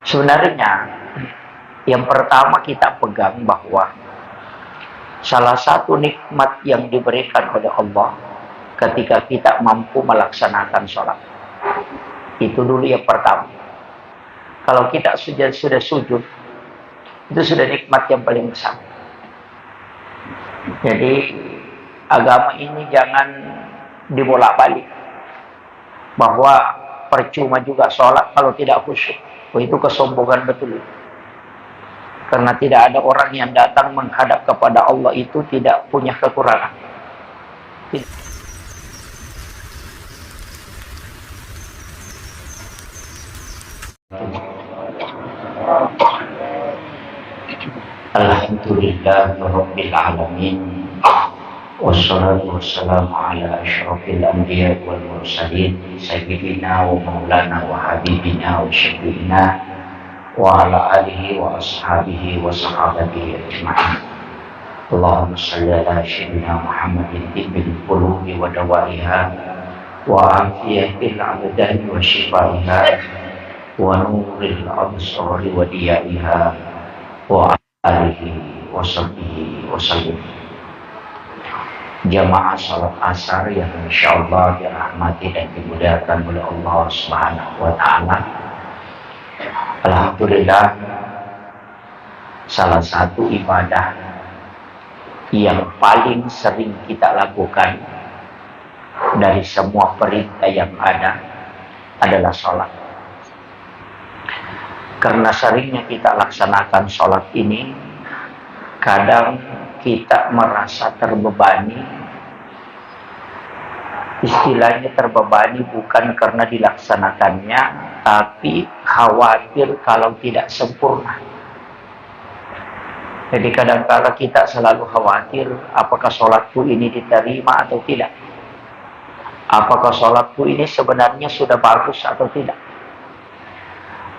Sebenarnya yang pertama kita pegang bahwa salah satu nikmat yang diberikan oleh Allah ketika kita mampu melaksanakan sholat. Itu dulu yang pertama. Kalau kita sudah sujud, itu sudah nikmat yang paling besar. Jadi agama ini jangan dibolak-balik. Bahwa percuma juga sholat kalau tidak khusyuk. Itu kesombongan betul. Karena tidak ada orang yang datang menghadap kepada Allah itu tidak punya kekurangan. Alhamdulillahirabbil alamin. Wassalatu wassalamu ala asyrafil anbiya wal mursalin sayyidina wa maulana wa habibina wa syafiina wa ala alihi wa ashabihi wa sahabatihi ajma'in. Allahumma shalli ala sayyidina Muhammadin tibbil qulubi wa dawaiha wa afiyatil abdani wa shifaiha wa nuril absari wa diyaiha wa alihi wa sahbihi wa sallim. Jamaah salat asar yang insyaallah dirahmati dan dimuliakan oleh Allah Subhanahu wa taala. Alhamdulillah, salah satu ibadah yang paling sering kita lakukan dari semua perintah yang ada adalah sholat. Karena seringnya kita laksanakan sholat ini, kadang kita merasa terbebani. Istilahnya terbebani bukan karena dilaksanakannya, tapi khawatir kalau tidak sempurna. Jadi kadang-kala kita selalu khawatir, apakah sholatku ini diterima atau tidak? Apakah sholatku ini sebenarnya sudah bagus atau tidak?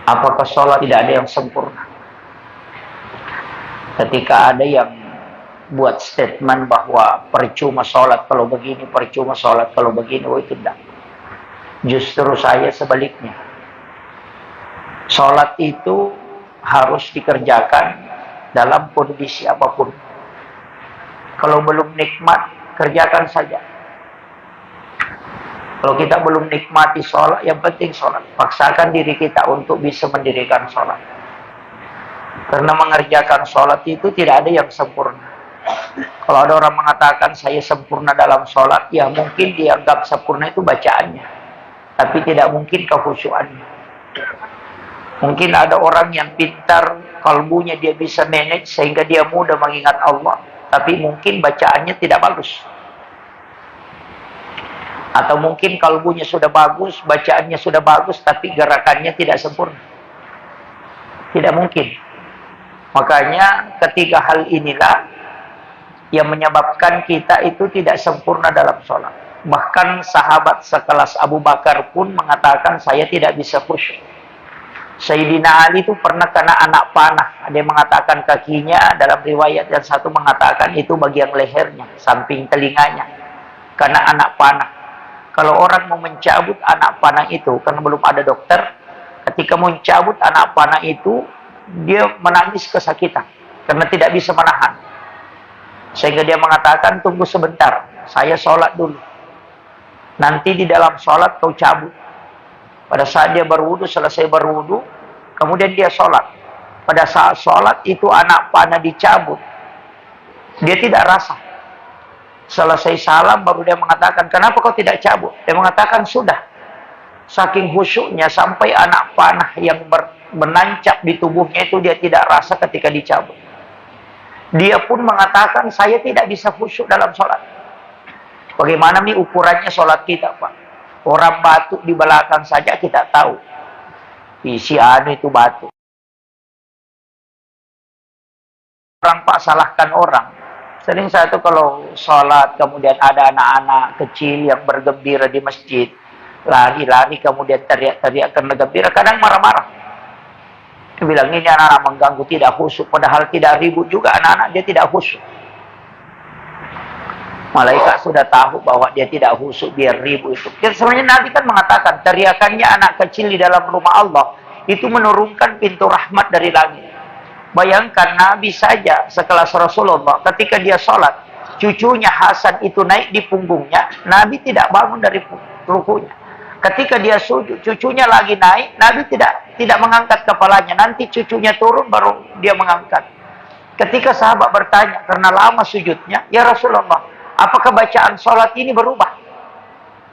Apakah sholat tidak ada yang sempurna? Ketika ada yang buat statement bahwa percuma sholat kalau begini, percuma sholat kalau begini, itu tidak. Justru saya sebaliknya. Sholat itu harus dikerjakan dalam kondisi apapun. Kalau belum nikmat, kerjakan saja. Kalau kita belum nikmati sholat, yang penting sholat. Paksakan diri kita untuk bisa mendirikan sholat. Karena mengerjakan sholat itu tidak ada yang sempurna. Kalau ada orang mengatakan saya sempurna dalam sholat, ya mungkin dianggap sempurna itu bacaannya, tapi tidak mungkin kekhusyuannya. Mungkin ada orang yang pintar, kalbunya dia bisa manage sehingga dia mudah mengingat Allah, tapi mungkin bacaannya tidak bagus. Atau mungkin kalbunya sudah bagus, bacaannya sudah bagus, tapi gerakannya tidak sempurna. Tidak mungkin. Makanya ketiga hal inilah yang menyebabkan kita itu tidak sempurna dalam sholat. Bahkan sahabat sekelas Abu Bakar pun mengatakan saya tidak bisa khusyuk. Sayyidina Ali itu pernah kena anak panah. Ada yang mengatakan kakinya, dalam riwayat yang satu mengatakan itu bagian lehernya, samping telinganya. Karena anak panah. Kalau orang mau mencabut anak panah itu, karena belum ada dokter, ketika mencabut anak panah itu, dia menangis kesakitan. Karena tidak bisa menahan. Sehingga dia mengatakan, tunggu sebentar, saya sholat dulu. Nanti di dalam sholat kau cabut. Pada saat dia berwudu, selesai berwudu, kemudian dia sholat. Pada saat sholat itu anak panah dicabut. Dia tidak rasa. Selesai salam baru dia mengatakan, kenapa kau tidak cabut? Dia mengatakan, sudah. Saking khusyuknya sampai anak panah yang menancap di tubuhnya itu dia tidak rasa ketika dicabut. Dia pun mengatakan, saya tidak bisa khusyuk dalam sholat. Bagaimana nih ukurannya sholat kita, Pak? Orang batuk di belakang saja kita tahu. Si anu itu batuk. Orang Pak salahkan orang. Sering saya tuh kalau sholat, kemudian ada anak-anak kecil yang bergembira di masjid. Lari-lari, kemudian teriak-teriak karena gembira. Kadang marah-marah. Bilang ini anak-anak mengganggu, tidak khusyuk, padahal tidak ribut juga anak-anak, dia tidak khusyuk. Malaikat sudah tahu bahwa dia tidak khusyuk, dia ribut itu. Sebenarnya Nabi kan mengatakan teriakannya anak kecil di dalam rumah Allah itu menurunkan pintu rahmat dari langit. Bayangkan Nabi saja sekelas Rasulullah, ketika dia sholat, cucunya Hasan itu naik di punggungnya, Nabi tidak bangun dari rukunya. Ketika dia sujud, cucunya lagi naik, Nabi tidak mengangkat kepalanya. Nanti cucunya turun, baru dia mengangkat. Ketika sahabat bertanya, karena lama sujudnya, ya Rasulullah, apakah bacaan sholat ini berubah?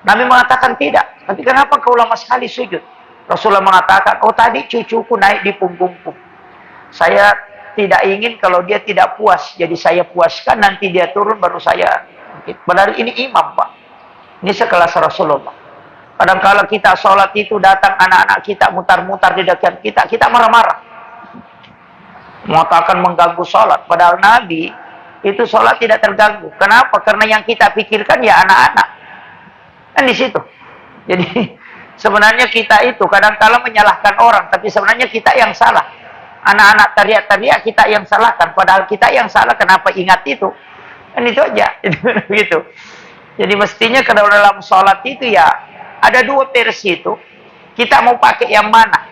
Nabi mengatakan tidak. Tapi kenapa kau lama sekali sujud? Rasulullah mengatakan, oh tadi cucuku naik di punggungku. Saya tidak ingin kalau dia tidak puas. Jadi saya puaskan, nanti dia turun, baru saya. Padahal ini imam, Pak. Ini sekelas Rasulullah. Kadang-kala kita sholat itu datang anak-anak kita mutar-mutar di dekat kita marah-marah. Mengatakan mengganggu sholat. Padahal Nabi itu sholat tidak terganggu. Kenapa? Karena yang kita pikirkan ya anak-anak. Kan di situ. Jadi sebenarnya kita itu kadang-kala menyalahkan orang, tapi sebenarnya kita yang salah. Anak-anak teriak-teriak, kita yang salahkan. Padahal kita yang salah, kenapa ingat itu? Kan itu aja. Gitu. Jadi mestinya kalau dalam sholat itu ya ada dua versi itu. Kita mau pakai yang mana?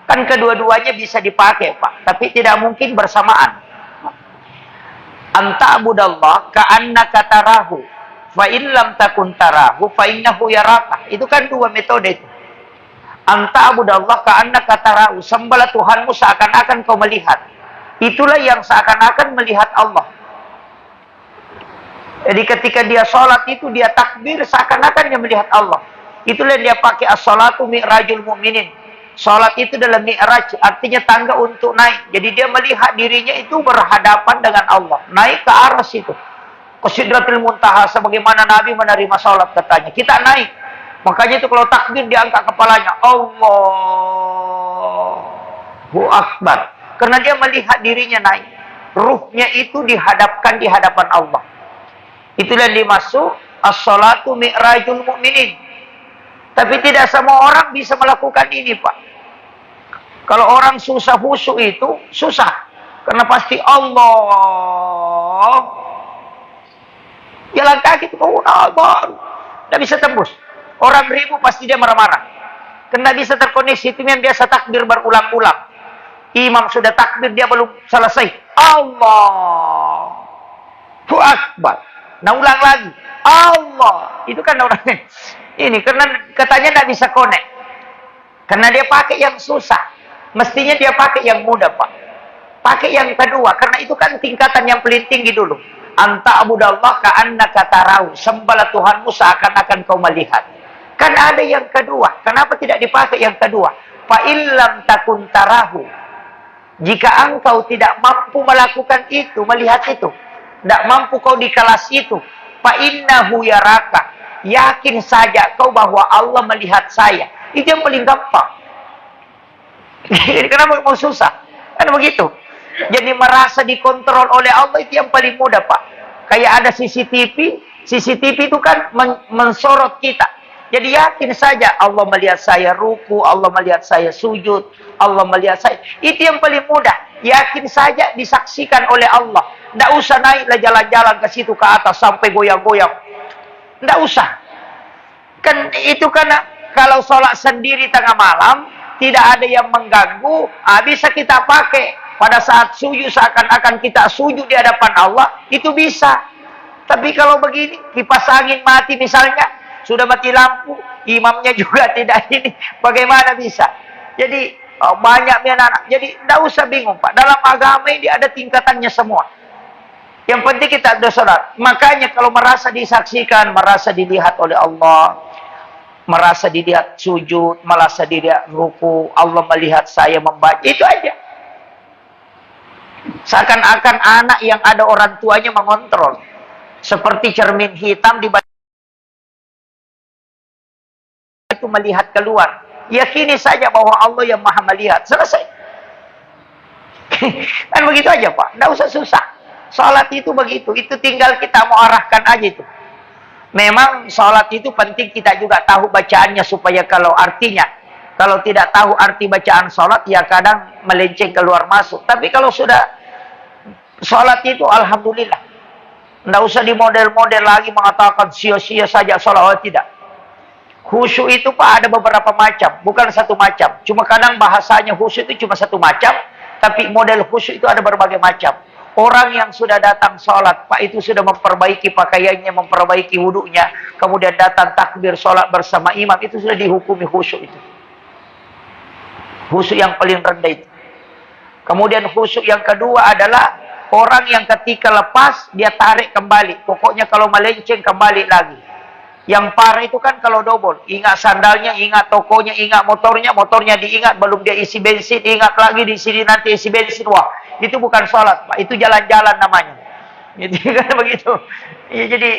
Kan kedua-duanya bisa dipakai, Pak. Tapi tidak mungkin bersamaan. Anta'budallah ka'annaka tarahu. Fa in lam takun tarahu fa innahu yaraka. Itu kan dua metode itu. Anta'budallah ka'annaka tarahu. Sembahlah Tuhanmu seakan-akan kau melihat. Itulah yang seakan-akan melihat Allah. Jadi ketika dia sholat itu, dia takbir seakan-akan dia melihat Allah. Itulah dia pakai as-salatu mi'rajul mu'minin. Sholat itu dalam mi'raj, artinya tangga untuk naik. Jadi dia melihat dirinya itu berhadapan dengan Allah. Naik ke aras itu. Ke Sidratul Muntaha, sebagaimana Nabi menerima sholat katanya. Kita naik. Makanya itu kalau takbir dia angkat kepalanya. Allahu Akbar. Karena dia melihat dirinya naik. Ruhnya itu dihadapkan di hadapan Allah. Itulah yang dimaksud as-salatu mi'rajul mu'minin. Tapi tidak semua orang bisa melakukan ini, Pak. Kalau orang susah khusyuk itu, susah. Karena pasti Allah. Jalan kaki itu, tidak bisa tembus. Orang ribu pasti dia marah-marah. Karena bisa terkoneksi, itu yang biasa takbir berulang-ulang. Imam sudah takbir, dia belum selesai. Allahu Akbar. Nah ulang lagi. Allah. Itu kan orangnya. Ini karena katanya tidak bisa connect. Karena dia pakai yang susah. Mestinya dia pakai yang mudah, Pak. Pakai yang kedua. Karena itu kan tingkatan yang paling tinggi dulu. Anta'budallah ka'annaka tarahu. Sembahlah Tuhanmu seakan-akan kau melihat. Kan ada yang kedua. Kenapa tidak dipakai yang kedua? Fa illam takun tarahu. Jika engkau tidak mampu melakukan itu, melihat itu, tidak mampu kau di kelas itu, fa innahu yaraka. Yakin saja kau bahwa Allah melihat saya. Itu yang paling gampang. Jadi kenapa mau susah? Kan begitu. Jadi merasa dikontrol oleh Allah itu yang paling mudah, Pak. Kayak ada CCTV. CCTV itu kan mensorot kita. Jadi yakin saja Allah melihat saya ruku, Allah melihat saya sujud, Allah melihat saya. Itu yang paling mudah. Yakin saja disaksikan oleh Allah. Tidak usah naiklah jalan-jalan ke situ ke atas sampai goyang-goyang. Tidak usah. Kan itu karena kalau sholat sendiri tengah malam, tidak ada yang mengganggu, bisa kita pakai. Pada saat sujud seakan-akan kita sujud di hadapan Allah, itu bisa. Tapi kalau begini, kipas angin mati misalnya, sudah mati lampu, imamnya juga tidak ini, bagaimana bisa? Jadi banyak anak-anak. Jadi tidak usah bingung, Pak. Dalam agama ini ada tingkatannya semua. Yang penting kita ada sholat. Makanya kalau merasa disaksikan, merasa dilihat oleh Allah, merasa dilihat sujud, merasa dilihat ruku, Allah melihat saya membaca, itu aja. Seakan-akan anak yang ada orang tuanya mengontrol. Seperti cermin hitam di itu melihat keluar. Yakini saja bahwa Allah yang maha melihat. Selesai. Kan begitu aja, Pak. Tidak usah susah. Salat itu begitu. Itu tinggal kita mau arahkan aja itu. Memang salat itu penting kita juga tahu bacaannya supaya kalau artinya. Kalau tidak tahu arti bacaan salat, ya kadang melenceng keluar masuk. Tapi kalau sudah salat itu alhamdulillah. Tidak usah di model-model lagi mengatakan sia-sia saja salat. Oh, tidak. Khusyuk itu Pak ada beberapa macam, bukan satu macam. Cuma kadang bahasanya khusyuk itu cuma satu macam, tapi model khusyuk itu ada berbagai macam. Orang yang sudah datang sholat, Pak itu sudah memperbaiki pakaiannya, memperbaiki wudunya, kemudian datang takbir sholat bersama imam, itu sudah dihukumi khusyuk itu. Khusyuk yang paling rendah itu. Kemudian khusyuk yang kedua adalah orang yang ketika lepas, dia tarik kembali. Pokoknya kalau melenceng kembali lagi. Yang parah itu kan kalau double. Ingat sandalnya, ingat tokonya, ingat motornya, motornya diingat, belum dia isi bensin, ingat lagi di sini nanti isi bensin. Wah, itu bukan sholat, Pak. Itu jalan-jalan namanya. Jadi kan begitu. Ya, jadi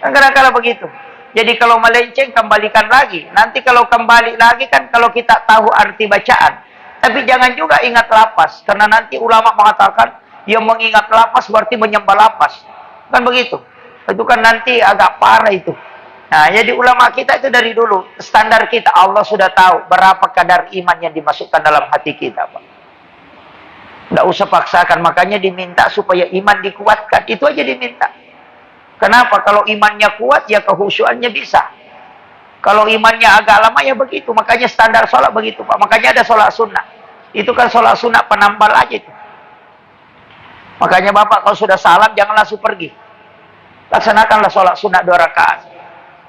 kadang-kadang begitu. Jadi kalau melenceng, kembalikan lagi. Nanti kalau kembali lagi kan kalau kita tahu arti bacaan. Tapi jangan juga ingat lapas. Karena nanti ulama mengatakan, yang mengingat lapas berarti menyembah lapas. Kan begitu. Itu kan nanti agak parah itu. Nah, jadi ulama kita itu dari dulu, standar kita, Allah sudah tahu berapa kadar iman yang dimasukkan dalam hati kita, Pak. Tidak usah paksakan, makanya diminta supaya iman dikuatkan. Itu aja diminta. Kenapa? Kalau imannya kuat, ya kehusyuannya bisa. Kalau imannya agak lama, ya begitu. Makanya standar sholat begitu, Pak. Makanya ada sholat sunnah. Itu kan sholat sunnah penambal aja itu. Makanya Bapak kalau sudah salam, jangan langsung pergi. Laksanakanlah sholat sunnah 2 rakaat.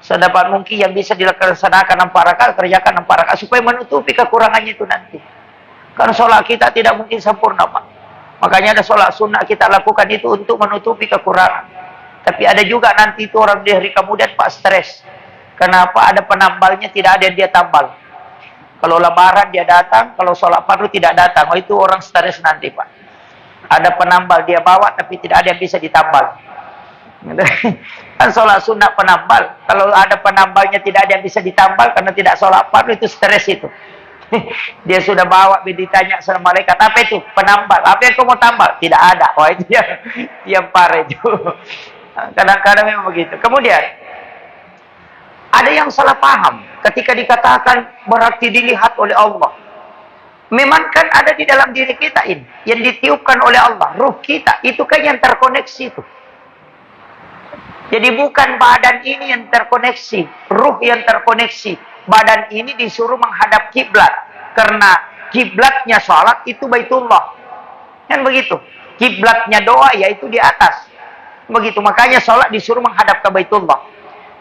Sedapat mungkin yang bisa dilaksanakan 4 rakaat, kerjakan 4 rakaat supaya menutupi kekurangannya itu nanti. Karena sholat kita tidak mungkin sempurna, Pak. Makanya ada sholat sunnah kita lakukan itu untuk menutupi kekurangan. Tapi ada juga nanti itu orang di hari kemudian Pak stres. Kenapa? Ada penambalnya, tidak ada yang dia tambal. Kalau lebaran dia datang, kalau sholat fardu tidak datang. Oh, itu orang stres nanti, Pak. Ada penambal dia bawa tapi tidak ada yang bisa ditambal. Kan sholat sunnah penambal. Kalau ada penambalnya tidak ada yang bisa ditambal karena tidak sholat fardu, itu stres itu. Dia sudah bawa, ditanya sama mereka, apa itu penambal? Apa yang kamu mau tambal? Tidak ada. Oh, itu yang parah itu. Kadang-kadang memang begitu. Kemudian ada yang salah paham ketika dikatakan berarti dilihat oleh Allah. Memang kan ada di dalam diri kita ini yang ditiupkan oleh Allah, ruh kita itu kan yang terkoneksi itu. Jadi bukan badan ini yang terkoneksi, ruh yang terkoneksi. Badan ini disuruh menghadap kiblat. Karena kiblatnya sholat itu Baitullah. Kan begitu. Kiblatnya doa yaitu di atas. Begitu. Makanya sholat disuruh menghadap ke Baitullah.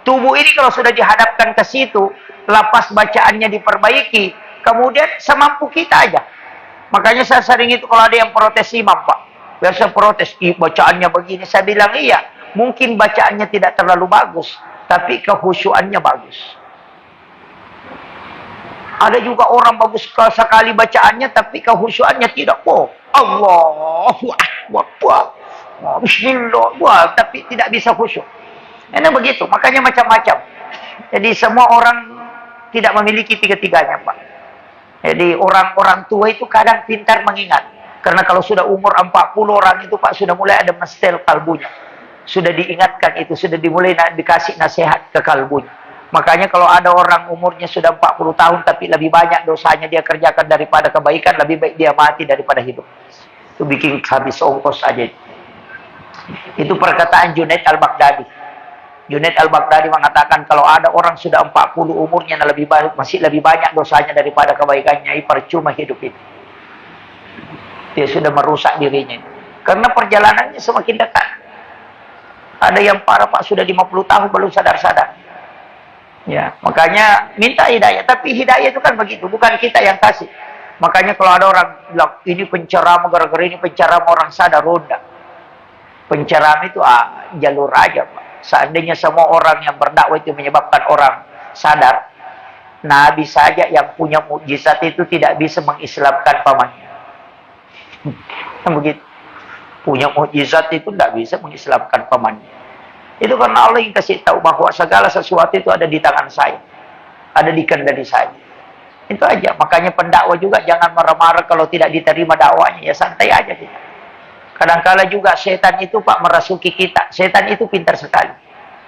Tubuh ini kalau sudah dihadapkan ke situ, lapas bacaannya diperbaiki, kemudian semampu kita aja. Makanya saya sering itu kalau ada yang protes imam, Pak. Biasa protes, bacaannya begini. Saya bilang iya. Mungkin bacaannya tidak terlalu bagus, tapi kehusyuannya bagus. Ada juga orang bagus sekali bacaannya, tapi kehusyuannya tidak. Oh, Allahu Akbar. Bismillah. Wah, tapi tidak bisa khusyuk. Ini begitu, makanya macam-macam. Jadi semua orang tidak memiliki tiga-tiganya, Pak. Jadi orang-orang tua itu kadang pintar mengingat. Karena kalau sudah umur 40 orang itu, Pak, sudah mulai ada mestel kalbunya. Sudah diingatkan itu, sudah dimulai dikasih nasihat ke kalbunya. Makanya kalau ada orang umurnya sudah 40 tahun tapi lebih banyak dosanya dia kerjakan daripada kebaikan, lebih baik dia mati daripada hidup. Itu bikin habis ongkos aja. Itu perkataan Junaid al-Baghdadi. Junaid al-Baghdadi mengatakan kalau ada orang sudah 40 umurnya masih lebih banyak dosanya daripada kebaikannya, percuma hidup itu. Dia sudah merusak dirinya. Karena perjalanannya semakin dekat. Ada yang parah, Pak, sudah 50 tahun belum sadar-sadar. Ya, makanya minta hidayah. Tapi hidayah itu kan begitu, bukan kita yang kasih. Makanya kalau ada orang bilang, ini penceramah, gara-gara ini penceramah orang sadar, ronda. Penceramah itu jalur aja, Pak. Seandainya semua orang yang berdakwah itu menyebabkan orang sadar, Nabi saja yang punya mukjizat itu tidak bisa mengislamkan pamannya. Kan begitu. Punya mukjizat itu tidak bisa mengislamkan pamannya. Itu karena Allah yang kasih tahu bahwa segala sesuatu itu ada di tangan saya. Ada di kendali saya. Itu aja. Makanya pendakwah juga jangan marah-marah kalau tidak diterima dakwanya. Ya santai aja kita. Kadang-kala juga setan itu, Pak, merasuki kita. Setan itu pintar sekali.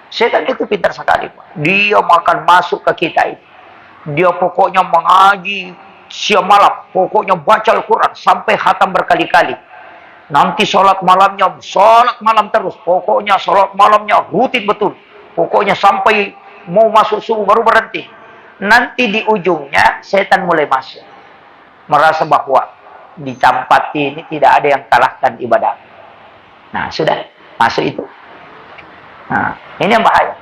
Setan itu pintar sekali, Pak. Dia makan masuk ke kita itu. Dia pokoknya mengaji siang malam. Pokoknya baca Al-Quran sampai khatam berkali-kali. Nanti sholat malam terus. Pokoknya sholat malamnya rutin betul. Pokoknya sampai mau masuk subuh baru berhenti. Nanti di ujungnya setan mulai masuk. Merasa bahwa di tempat ini tidak ada yang kalahkan ibadah. Nah, sudah masuk itu. Nah, ini yang bahaya.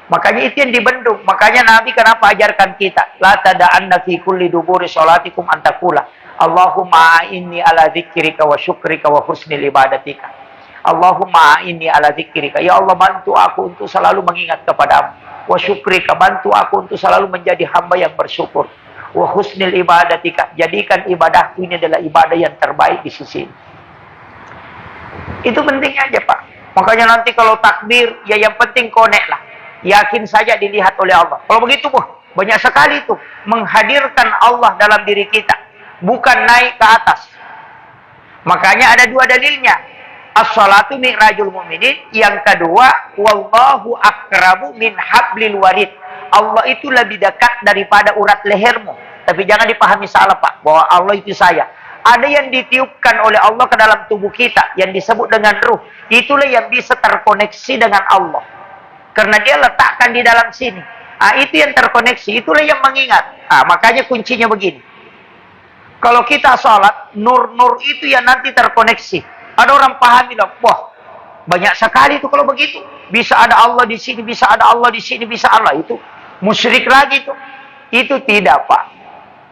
Makanya itu yang dibendung. Makanya Nabi kenapa ajarkan kita, la tada'anna fi kulli duburi sholatikum antakula Allahumma inni ala dzikrika wa syukrika wa husnil ibadatika. Allahumma inni ala dzikrika, ya Allah bantu aku untuk selalu mengingat kepadamu. Wa syukrika, bantu aku untuk selalu menjadi hamba yang bersyukur. Wa husnil ibadatika, jadikan ibadahku ini adalah ibadah yang terbaik di sisi. Itu pentingnya aja, Pak. Makanya nanti kalau takbir, ya yang penting connect lah. Yakin saja dilihat oleh Allah. Kalau begitu, banyak sekali itu menghadirkan Allah dalam diri kita, bukan naik ke atas. Makanya ada dua dalilnya. As-salatu mi'rajul mu'minin. Yang kedua, wallahu akrabu min hablil warid. Allah itu lebih dekat daripada urat lehermu. Tapi jangan dipahami salah, Pak, bahwa Allah itu saya. Ada yang ditiupkan oleh Allah ke dalam tubuh kita, yang disebut dengan ruh. Itulah yang bisa terkoneksi dengan Allah. Karena dia letakkan di dalam sini. Itu yang terkoneksi. Itulah yang mengingat. Makanya kuncinya begini. Kalau kita sholat, nur-nur itu yang nanti terkoneksi. Ada orang pahami lah, wah, banyak sekali itu kalau begitu. Bisa ada Allah di sini, bisa ada Allah di sini, bisa Allah. Itu musyrik lagi itu. Itu tidak, Pak.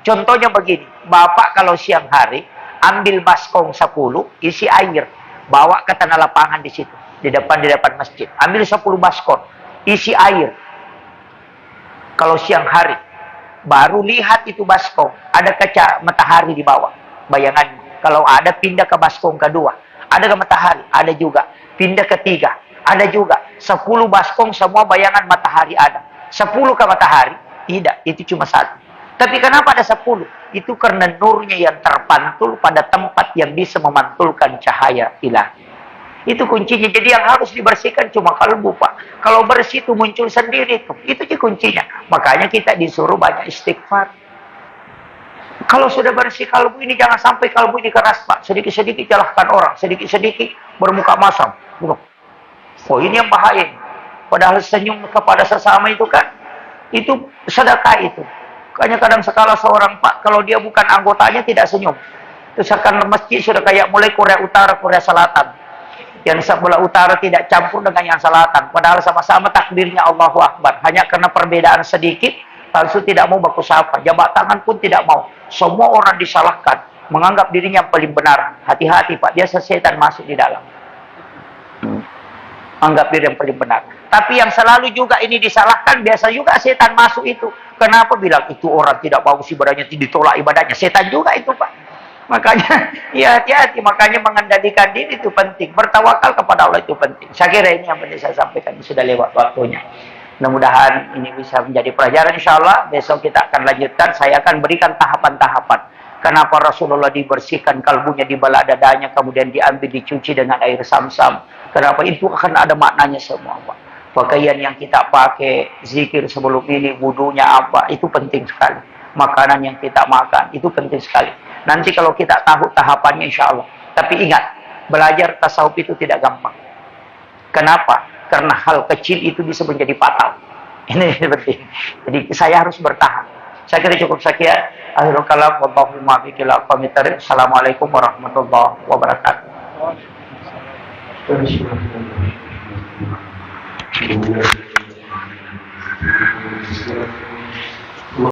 Contohnya begini. Bapak kalau siang hari, ambil baskong 10, isi air. Bawa ke tanah lapangan di situ. Di depan masjid. Ambil 10 baskon, isi air. Kalau siang hari, baru lihat itu baskong, ada kaca matahari di bawah. Bayangan, kalau ada pindah ke baskong kedua, ada ke matahari, ada juga. Pindah ketiga, ada juga. 10 baskong semua bayangan matahari ada. 10 ke matahari, tidak, itu cuma 1. Tapi kenapa ada 10? Itu karena nurnya yang terpantul pada tempat yang bisa memantulkan cahaya ilahi. Itu kuncinya. Jadi yang harus dibersihkan cuma kalbu, Pak. Kalau bersih itu muncul sendiri tuh. Itu sih kuncinya. Makanya kita disuruh banyak istighfar. Kalau sudah bersih kalbu ini, jangan sampai kalbu ini keras, Pak. Sedikit-sedikit salahkan orang. Sedikit-sedikit bermuka masam. Oh, ini yang bahaya. Padahal senyum kepada sesama itu kan, itu sedekah itu. Kadang sekala seorang, Pak, kalau dia bukan anggotanya tidak senyum. Itu seakan masjid sudah kayak mulai Korea Utara, Korea Selatan. Yang sebelah utara tidak campur dengan yang selatan. Padahal sama-sama takbirnya Allahu Akbar. Hanya karena perbedaan sedikit, langsung tidak mau baku sapa. Jabat tangan pun tidak mau. Semua orang disalahkan. Menganggap dirinya yang paling benar. Hati-hati, Pak. Biasa setan masuk di dalam. Anggap diri yang paling benar. Tapi yang selalu juga ini disalahkan, biasa juga setan masuk itu. Kenapa bilang itu orang tidak bagus ibadahnya, ditolak ibadahnya? Setan juga itu, Pak. Makanya, ya hati-hati. Makanya mengendalikan diri itu penting. Bertawakal kepada Allah itu penting. Saya kira ini yang penting saya sampaikan. Sudah lewat waktunya. Mudah-mudahan ini bisa menjadi pelajaran. InsyaAllah besok kita akan lanjutkan. Saya akan berikan tahapan-tahapan. Kenapa Rasulullah dibersihkan kalbunya, dibelah dadanya, kemudian diambil, dicuci dengan air sam-sam. Kenapa? Itu akan ada maknanya semua, Pak. Pakaian yang kita pakai, zikir sebelum ini, wudunya apa, itu penting sekali. Makanan yang kita makan, itu penting sekali. Nanti kalau kita tahu tahapannya, insya Allah. Tapi ingat, belajar tasawuf itu tidak gampang. Kenapa? Karena hal kecil itu bisa menjadi fatal. Ini penting. Jadi saya harus bertahan. Saya kira cukup sekian. Akhirul kalam, wallahu muwaffiq ila aqwamit thoriq. Assalamualaikum warahmatullahi wabarakatuh. Thank you.